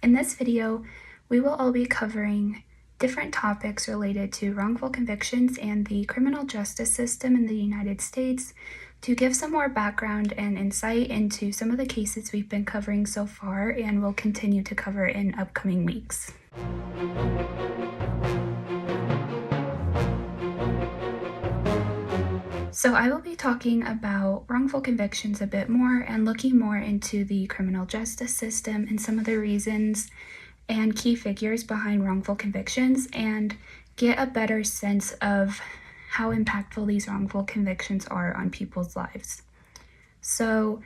In this video, we will all be covering different topics related to wrongful convictions and the criminal justice system in the United States to give some more background and insight into some of the cases we've been covering so far and will continue to cover in upcoming weeks. So I will be talking about wrongful convictions a bit more and looking more into the criminal justice system and some of the reasons and key figures behind wrongful convictions and get a better sense of how impactful these wrongful convictions are on people's lives. So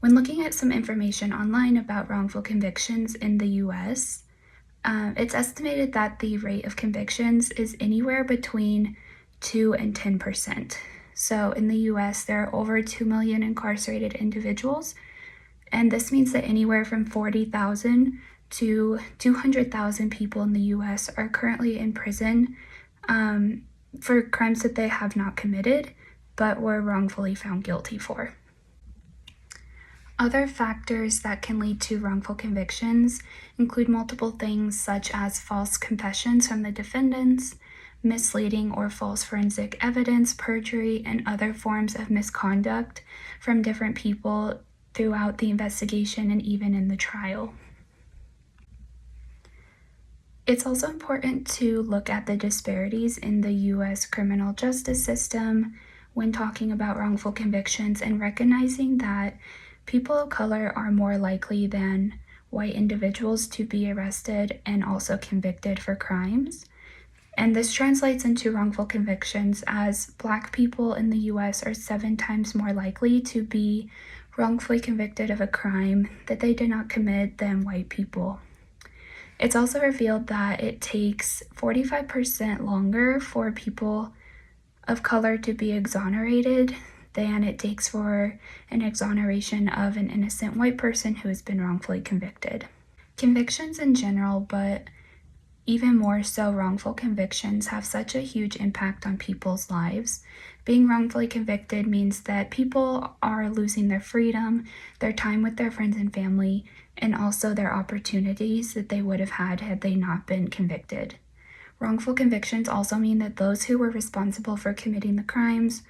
when looking at some information online about wrongful convictions in the US, it's estimated that the rate of convictions is anywhere between 2 and 10%. So in the US, there are over 2 million incarcerated individuals, and this means that anywhere from 40,000 to 200,000 people in the US are currently in prison for crimes that they have not committed, but were wrongfully found guilty for. Other factors that can lead to wrongful convictions include multiple things such as false confessions from the defendants, misleading or false forensic evidence, perjury, and other forms of misconduct from different people throughout the investigation and even in the trial. It's also important to look at the disparities in the US criminal justice system when talking about wrongful convictions and recognizing that people of color are more likely than white individuals to be arrested and also convicted for crimes. And this translates into wrongful convictions as Black people in the US are 7 times more likely to be wrongfully convicted of a crime that they did not commit than white people. It's also revealed that it takes 45% longer for people of color to be exonerated than it takes for an exoneration of an innocent white person who has been wrongfully convicted. Convictions in general, but even more so wrongful convictions, have such a huge impact on people's lives. Being wrongfully convicted means that people are losing their freedom, their time with their friends and family, and also their opportunities that they would have had they not been convicted. Wrongful convictions also mean that those who were responsible for committing the crimes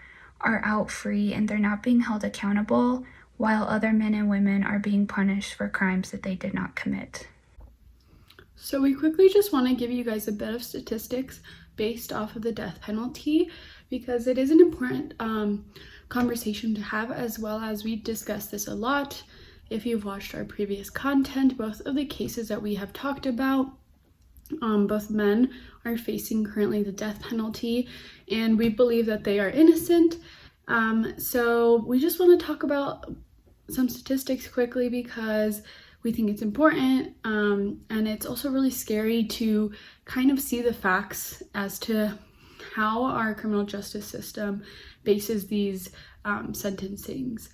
are out free and they're not being held accountable, while other men and women are being punished for crimes that they did not commit. So we quickly just want to give you guys a bit of statistics based off of the death penalty because it is an important conversation to have, as well as we discuss this a lot. If you've watched our previous content, both of the cases that we have talked about, both men are facing currently the death penalty, and we believe that they are innocent. So we just want to talk about some statistics quickly because we think it's important, and it's also really scary to kind of see the facts as to how our criminal justice system bases these sentencings.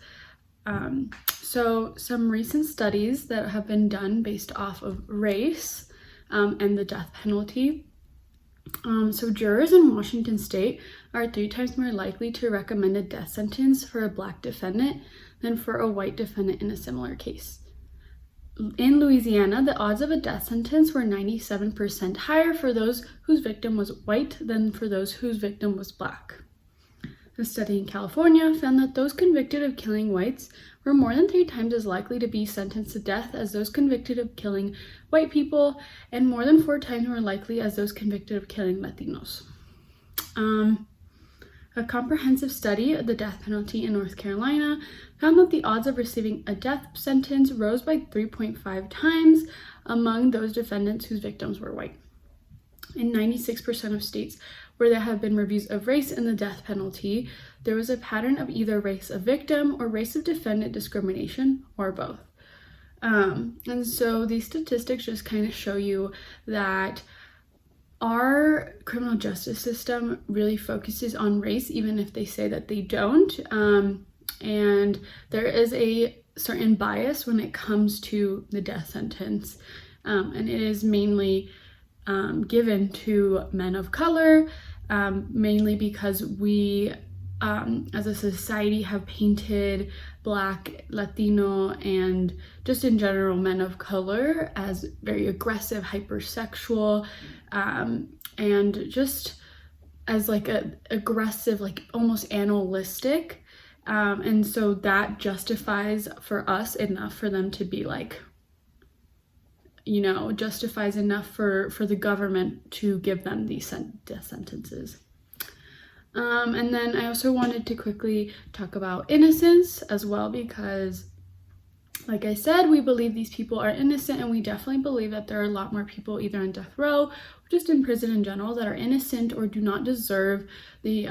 So some recent studies that have been done based off of race and the death penalty. So jurors in Washington state are 3 times more likely to recommend a death sentence for a Black defendant than for a white defendant in a similar case. In Louisiana, the odds of a death sentence were 97% higher for those whose victim was white than for those whose victim was Black. A study in California found that those convicted of killing whites were more than 3 times as likely to be sentenced to death as those convicted of killing white people, and more than 4 times more likely as those convicted of killing Latinos. A comprehensive study of the death penalty in North Carolina found that the odds of receiving a death sentence rose by 3.5 times among those defendants whose victims were white. In 96% of states where there have been reviews of race in the death penalty, there was a pattern of either race of victim or race of defendant discrimination, or both. And so these statistics just kind of show you that our criminal justice system really focuses on race, even if they say that they don't. And there is a certain bias when it comes to the death sentence. And it is mainly given to men of color, mainly because we as a society have painted Black, Latino, and just in general men of color as very aggressive, hypersexual, and just as like a aggressive, like almost animalistic. And so that justifies for us enough for them to be like, you know, justifies enough for the government to give them these death sentences. And then I also wanted to quickly talk about innocence as well, because like I said, we believe these people are innocent, and we definitely believe that there are a lot more people either on death row or just in prison in general that are innocent or do not deserve the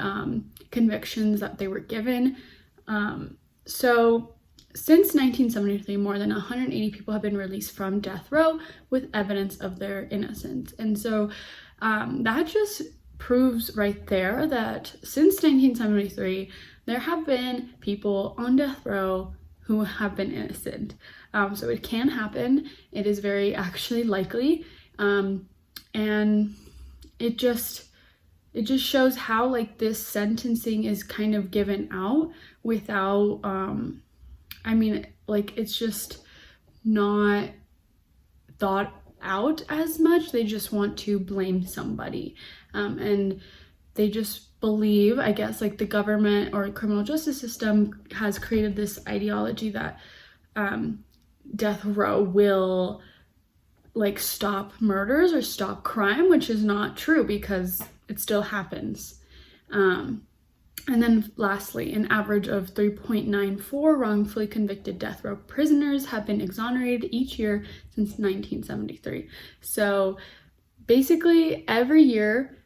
convictions that they were given. So since 1973, more than 180 people have been released from death row with evidence of their innocence. And so that just proves right there that since 1973, there have been people on death row who have been innocent. So it can happen. It is very actually likely. And it just shows how like this sentencing is kind of given out without, I mean, like it's just not thought out as much. They just want to blame somebody. And they just believe, I guess, like the government or criminal justice system has created this ideology that death row will like stop murders or stop crime, which is not true because it still happens. And then lastly, an average of 3.94 wrongfully convicted death row prisoners have been exonerated each year since 1973. So basically every year,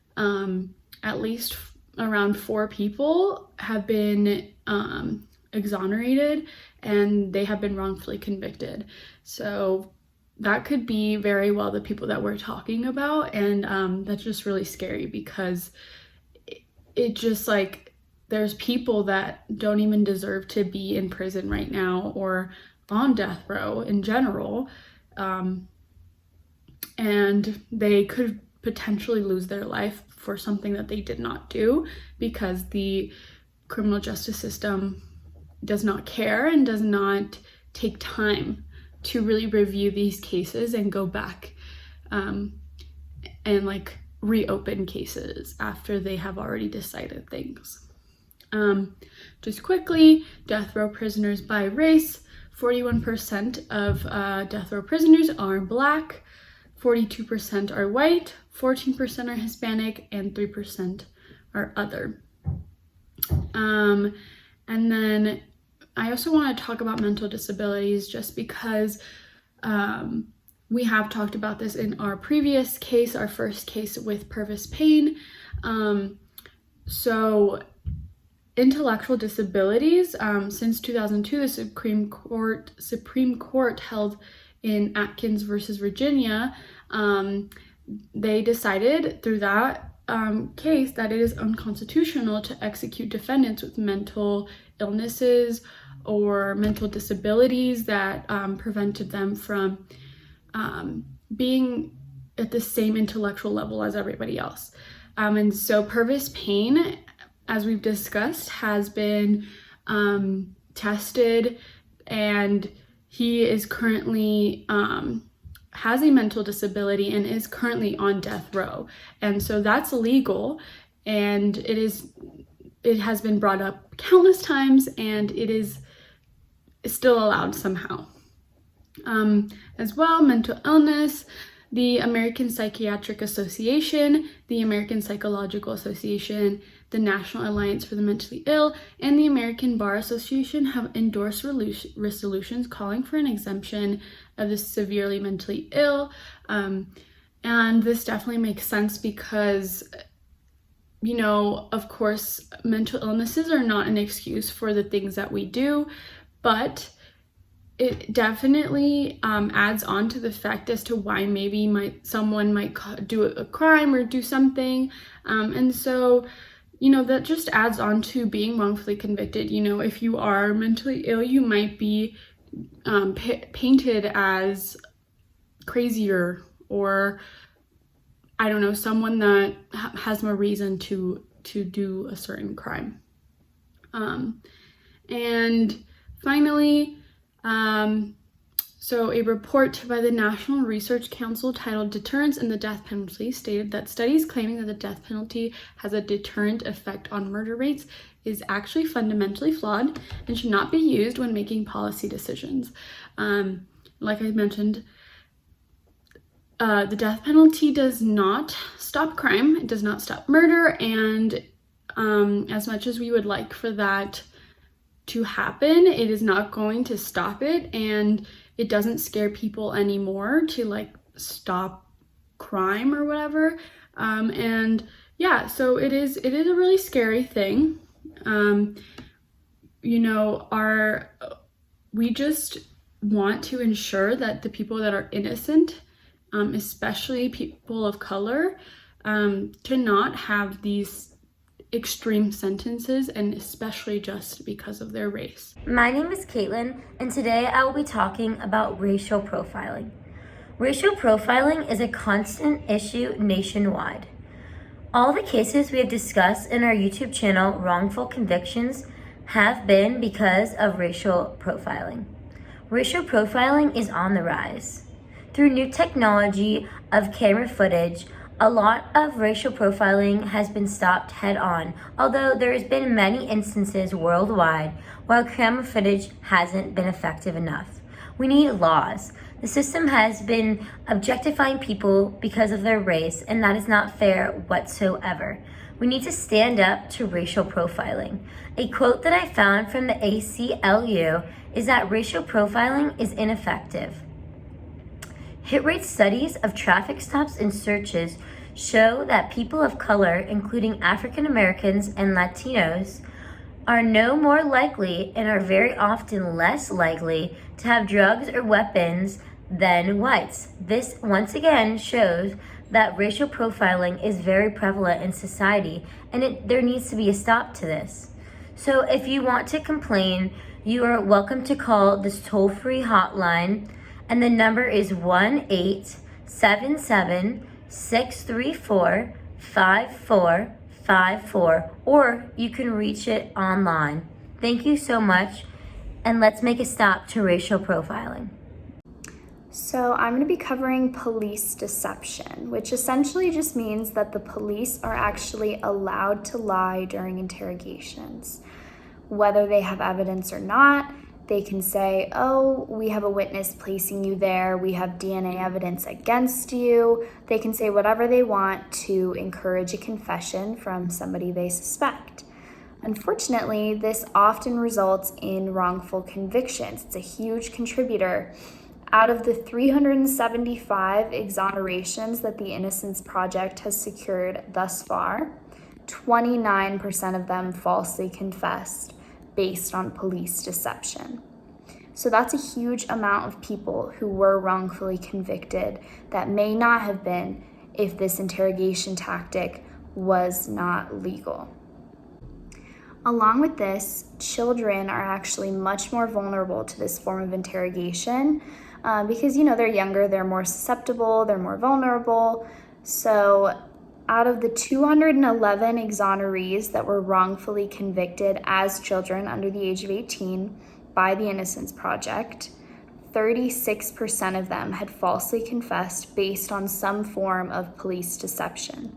at least around 4 people have been exonerated, and they have been wrongfully convicted. So that could be very well the people that we're talking about, and that's just really scary because it just like there's people that don't even deserve to be in prison right now or on death row in general, and they could potentially lose their life for something that they did not do because the criminal justice system does not care and does not take time to really review these cases and go back and like reopen cases after they have already decided things. Just quickly, death row prisoners by race, 41% of death row prisoners are Black, 42% are white, 14% are Hispanic, and 3% are other. And then I also want to talk about mental disabilities just because we have talked about this in our previous case, our first case with Purvis Payne. So intellectual disabilities, since 2002, the Supreme Court held in Atkins versus Virginia, they decided through that case that it is unconstitutional to execute defendants with mental illnesses or mental disabilities that prevented them from being at the same intellectual level as everybody else. And so Purvis Payne, as we've discussed, has been tested, and he is currently has a mental disability and is currently on death row. And so that's illegal, and it has been brought up countless times, and it is still allowed somehow. As well, mental illness, the American Psychiatric Association, the American Psychological Association, the National Alliance for the Mentally Ill, and the American Bar Association have endorsed resolutions calling for an exemption of the severely mentally ill. And this definitely makes sense because, you know, of course, mental illnesses are not an excuse for the things that we do, but it definitely adds on to the fact as to why maybe someone might do a crime or do something. And so, you know, that just adds on to being wrongfully convicted. You know, if you are mentally ill, you might be painted as crazier, or I don't know, someone that has more reason to do a certain crime. And finally, so a report by the National Research Council titled Deterrence in the Death Penalty stated that studies claiming that the death penalty has a deterrent effect on murder rates is actually fundamentally flawed and should not be used when making policy decisions. Like I mentioned, the death penalty does not stop crime, it does not stop murder, and as much as we would like for that to happen, it is not going to stop it, and it doesn't scare people anymore to like stop crime or whatever. And yeah, so it is a really scary thing. We just want to ensure that the people that are innocent, especially people of color, cannot have these extreme sentences, and especially just because of their race. My name is Caitlin, and today I will be talking about racial profiling. Racial profiling is a constant issue nationwide. All the cases we have discussed in our YouTube channel, Wrongful Convictions, have been because of racial profiling. Racial profiling is on the rise. Through new technology of camera footage, a lot of racial profiling has been stopped head on, although there has been many instances worldwide while camera footage hasn't been effective enough. We need laws. The system has been objectifying people because of their race, and that is not fair whatsoever. We need to stand up to racial profiling. A quote that I found from the ACLU is that racial profiling is ineffective. Hit rate studies of traffic stops and searches show that people of color, including African Americans and Latinos, are no more likely and are very often less likely to have drugs or weapons than whites. This once again shows that racial profiling is very prevalent in society, and there needs to be a stop to this. So if you want to complain, you are welcome to call this toll-free hotline, and the number is 1-877-634-5454, or you can reach it online. Thank you so much, and let's make a stop to racial profiling. So I'm going to be covering police deception, which essentially just means that the police are actually allowed to lie during interrogations. Whether they have evidence or not, they can say, oh, we have a witness placing you there, we have DNA evidence against you. They can say whatever they want to encourage a confession from somebody they suspect. Unfortunately, this often results in wrongful convictions. It's a huge contributor. Out of the 375 exonerations that the Innocence Project has secured thus far, 29% of them falsely confessed based on police deception. So that's a huge amount of people who were wrongfully convicted that may not have been if this interrogation tactic was not legal. Along with this, children are actually much more vulnerable to this form of interrogation because, they're younger, they're more susceptible, they're more vulnerable. So out of the 211 exonerees that were wrongfully convicted as children under the age of 18 by the Innocence Project, 36% of them had falsely confessed based on some form of police deception.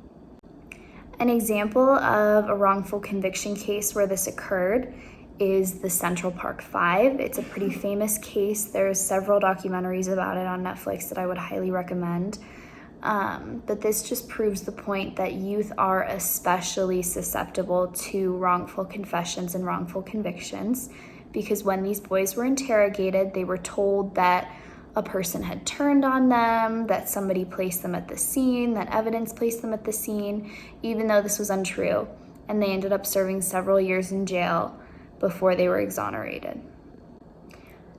An example of a wrongful conviction case where this occurred is the Central Park 5. It's a pretty famous case. There's several documentaries about it on Netflix that I would highly recommend. But this just proves the point that youth are especially susceptible to wrongful confessions and wrongful convictions, because when these boys were interrogated, they were told that a person had turned on them, that somebody placed them at the scene, that evidence placed them at the scene, even though this was untrue. And they ended up serving several years in jail before they were exonerated.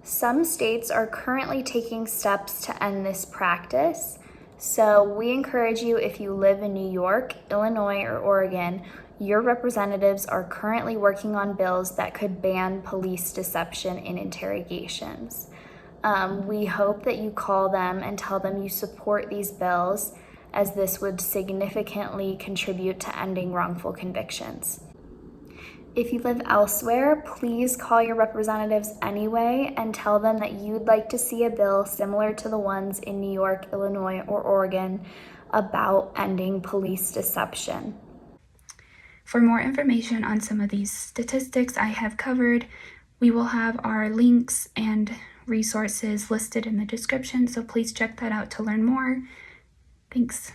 Some states are currently taking steps to end this practice. So we encourage you, if you live in New York, Illinois, or Oregon, your representatives are currently working on bills that could ban police deception in interrogations. We hope that you call them and tell them you support these bills, as this would significantly contribute to ending wrongful convictions. If you live elsewhere, please call your representatives anyway and tell them that you'd like to see a bill similar to the ones in New York, Illinois, or Oregon about ending police deception. For more information on some of these statistics I have covered, we will have our links and resources listed in the description, so please check that out to learn more. Thanks.